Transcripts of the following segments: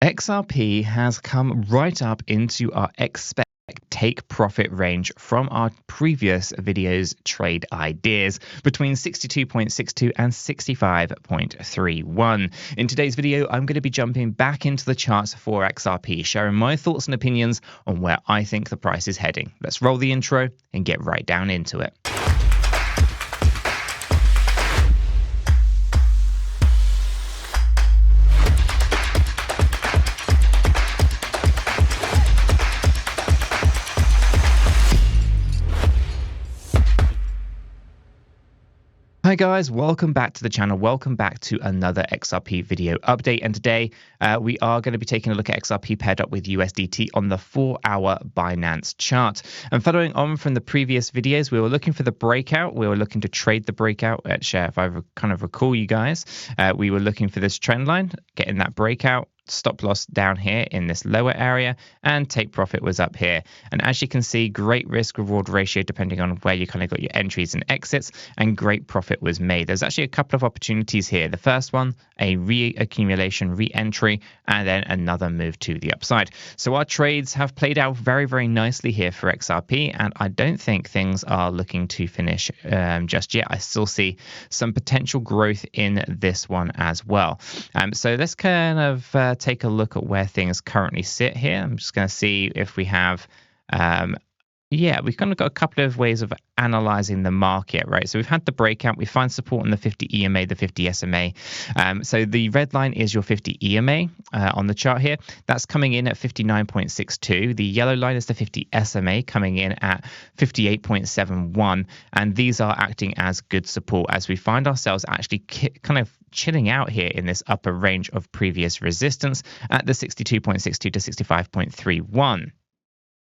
XRP has come right up into our expect take profit range from our previous video's trade ideas between 62.62 and 65.31. In today's video, I'm going to be jumping back into the charts for XRP, sharing my thoughts and opinions on where I think the price is heading. Let's roll the intro and get right down into it. Hi guys, welcome back to the channel. Welcome back to another XRP video update. And today we are going to be taking a look at XRP paired up with USDT on the 4-hour Binance chart. And following on from the previous videos, we were looking for the breakout. We were looking to trade the breakout at share. If I kind of recall you guys, we were looking for this trend line, getting that breakout. Stop loss down here in this lower area, and take profit was up here. And as you can see, great risk reward ratio depending on where you kind of got your entries and exits, and great profit was made. There's actually a couple of opportunities here. The first one, a reaccumulation re-entry, and then another move to the upside. So our trades have played out very, very nicely here for XRP, and I don't think things are looking to finish just yet. I still see some potential growth in this one as well. So let's kind of take a look at where things currently sit here. I'm just going to see if we have, we've kind of got a couple of ways of analyzing the market, right? So we've had the breakout, we find support on the 50 EMA, the 50 SMA. So the red line is your 50 EMA on the chart here. That's coming in at 59.62. The yellow line is the 50 SMA coming in at 58.71. And these are acting as good support as we find ourselves actually kind of chilling out here in this upper range of previous resistance at the 62.62 to 65.31.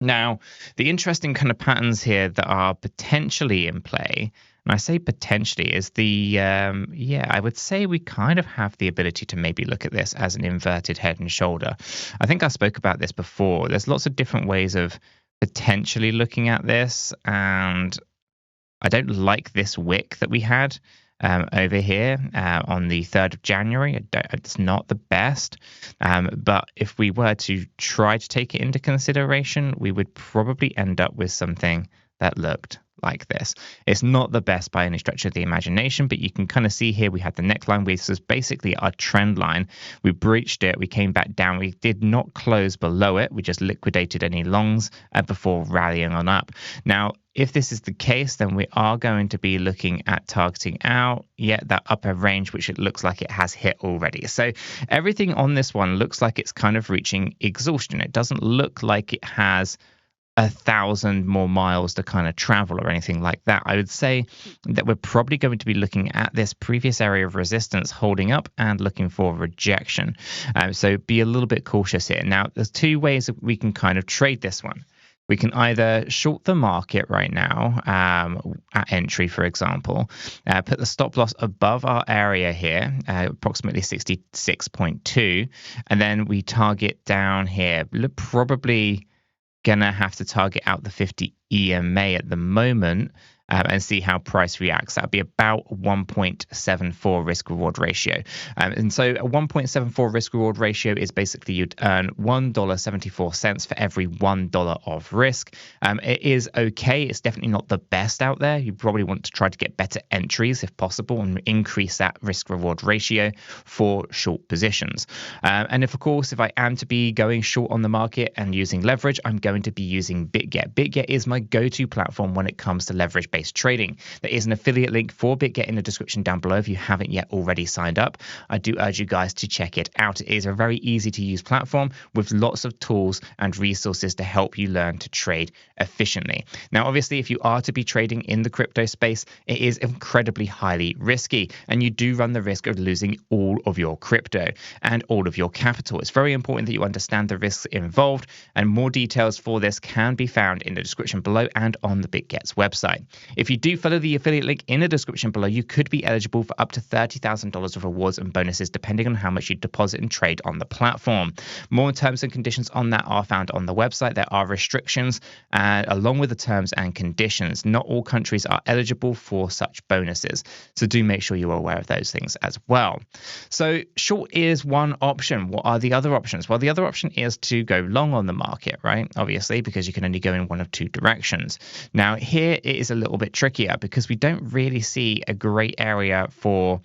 Now, the interesting kind of patterns here that are potentially in play, and I say potentially, is the, I would say we kind of have the ability to maybe look at this as an inverted head and shoulder. I think I spoke about this before. There's lots of different ways of potentially looking at this, and I don't like this wick that we had over here on the 3rd of January. It's not the best, but if we were to try to take it into consideration, we would probably end up with something that looked like this. It's not the best by any stretch of the imagination, but you can kind of see here we had the neckline, which was basically our trend line. We breached it, we came back down, we did not close below it, we just liquidated any longs before rallying on up. Now, if this is the case, then we are going to be looking at targeting out that upper range, which it looks like it has hit already. So everything on this one looks like it's kind of reaching exhaustion. It doesn't look like it has 1,000 more miles to kind of travel or anything like that. I would say that we're probably going to be looking at this previous area of resistance holding up and looking for rejection. So be a little bit cautious here. Now, there's two ways that we can kind of trade this one. We can either short the market right now at entry, for example, put the stop loss above our area here, approximately 66.2, and then we target down here, probably gonna have to target out the 50 EMA at the moment and see how price reacts. That would be about 1.74 risk reward ratio. And so a 1.74 risk reward ratio is basically you'd earn $1.74 for every $1 of risk. It is okay. It's definitely not the best out there. You probably want to try to get better entries if possible and increase that risk reward ratio for short positions. And if I am to be going short on the market and using leverage, I'm going to be using BitGet. BitGet is my go-to platform when it comes to leverage-based trading. There is an affiliate link for BitGet in the description down below if you haven't yet already signed up. I do urge you guys to check it out. It is a very easy to use platform with lots of tools and resources to help you learn to trade efficiently. Now, obviously, if you are to be trading in the crypto space, it is incredibly highly risky, and you do run the risk of losing all of your crypto and all of your capital. It's very important that you understand the risks involved, and more details for this can be found in the description below. below and on the BitGets website. If you do follow the affiliate link in the description below, you could be eligible for up to $30,000 of rewards and bonuses depending on how much you deposit and trade on the platform. More terms and conditions on that are found on the website. There are restrictions along with the terms and conditions. Not all countries are eligible for such bonuses, so do make sure you are aware of those things as well. So short is one option. What are the other options? Well, the other option is to go long on the market, right? Obviously, because you can only go in one of two directions. Now, here it is a little bit trickier because we don't really see a great area for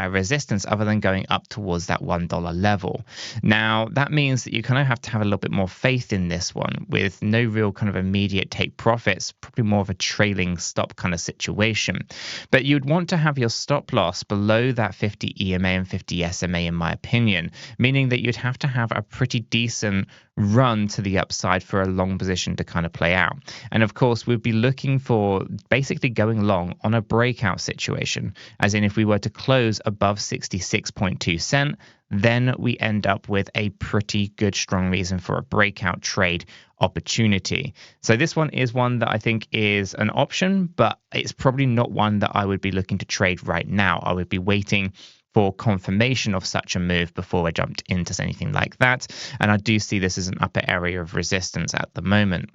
resistance other than going up towards that $1 level. Now, that means that you kind of have to have a little bit more faith in this one with no real kind of immediate take profits, probably more of a trailing stop kind of situation. But you'd want to have your stop loss below that 50 EMA and 50 SMA, in my opinion, meaning that you'd have to have a pretty decent run to the upside for a long position to kind of play out. And of course, we'd be looking for basically going long on a breakout situation, as in if we were to close above 66.2 cent, then we end up with a pretty good strong reason for a breakout trade opportunity. So this one is one that I think is an option, but it's probably not one that I would be looking to trade right now. I would be waiting for confirmation of such a move before I jumped into anything like that. And I do see this as an upper area of resistance at the moment.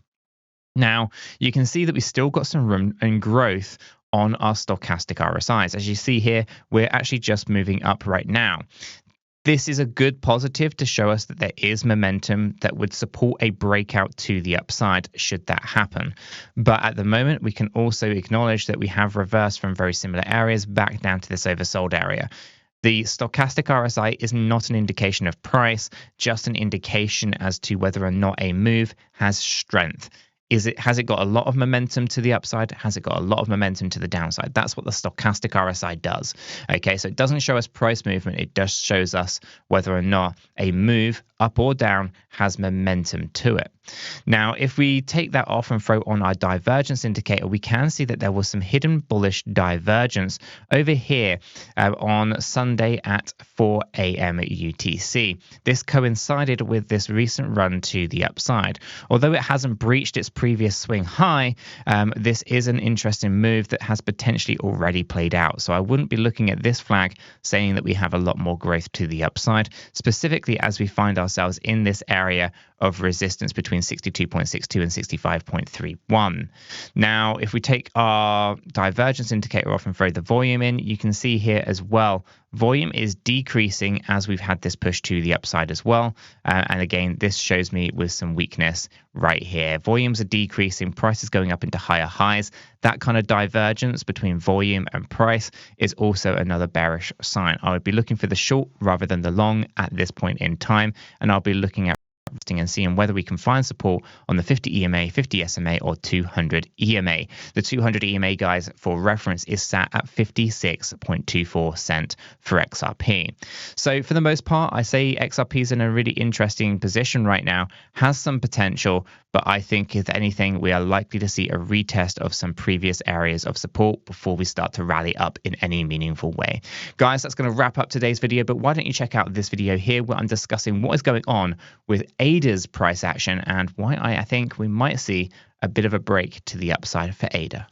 Now, you can see that we still got some room and growth on our stochastic RSIs. As you see here, we're actually just moving up right now. This is a good positive to show us that there is momentum that would support a breakout to the upside should that happen. But at the moment, we can also acknowledge that we have reversed from very similar areas back down to this oversold area. The stochastic RSI is not an indication of price, just an indication as to whether or not a move has strength. Has it got a lot of momentum to the upside? Has it got a lot of momentum to the downside? That's what the stochastic RSI does. Okay, so it doesn't show us price movement. It just shows us whether or not a move up or down has momentum to it. Now, if we take that off and throw on our divergence indicator, we can see that there was some hidden bullish divergence over here on Sunday at 4 a.m. UTC. This coincided with this recent run to the upside. Although it hasn't breached its previous swing high, this is an interesting move that has potentially already played out. So I wouldn't be looking at this flag saying that we have a lot more growth to the upside, specifically as we find ourselves in this area of resistance between 62.62 and 65.31. Now, if we take our divergence indicator off and throw the volume in, you can see here as well, volume is decreasing as we've had this push to the upside as well. And again, this shows me with some weakness right here. Volumes are decreasing, price is going up into higher highs. That kind of divergence between volume and price is also another bearish sign. I would be looking for the short rather than the long at this point in time, and I'll be looking at and seeing whether we can find support on the 50 EMA, 50 SMA, or 200 EMA. The 200 EMA, guys, for reference, is sat at 56.24 cent for XRP. So for the most part, I say XRP is in a really interesting position right now, has some potential, but I think if anything, we are likely to see a retest of some previous areas of support before we start to rally up in any meaningful way. Guys, that's going to wrap up today's video, but why don't you check out this video here where I'm discussing what is going on with 𝗕𝗔's price action and why I think we might see a bit of a break to the upside for 𝗕𝗔.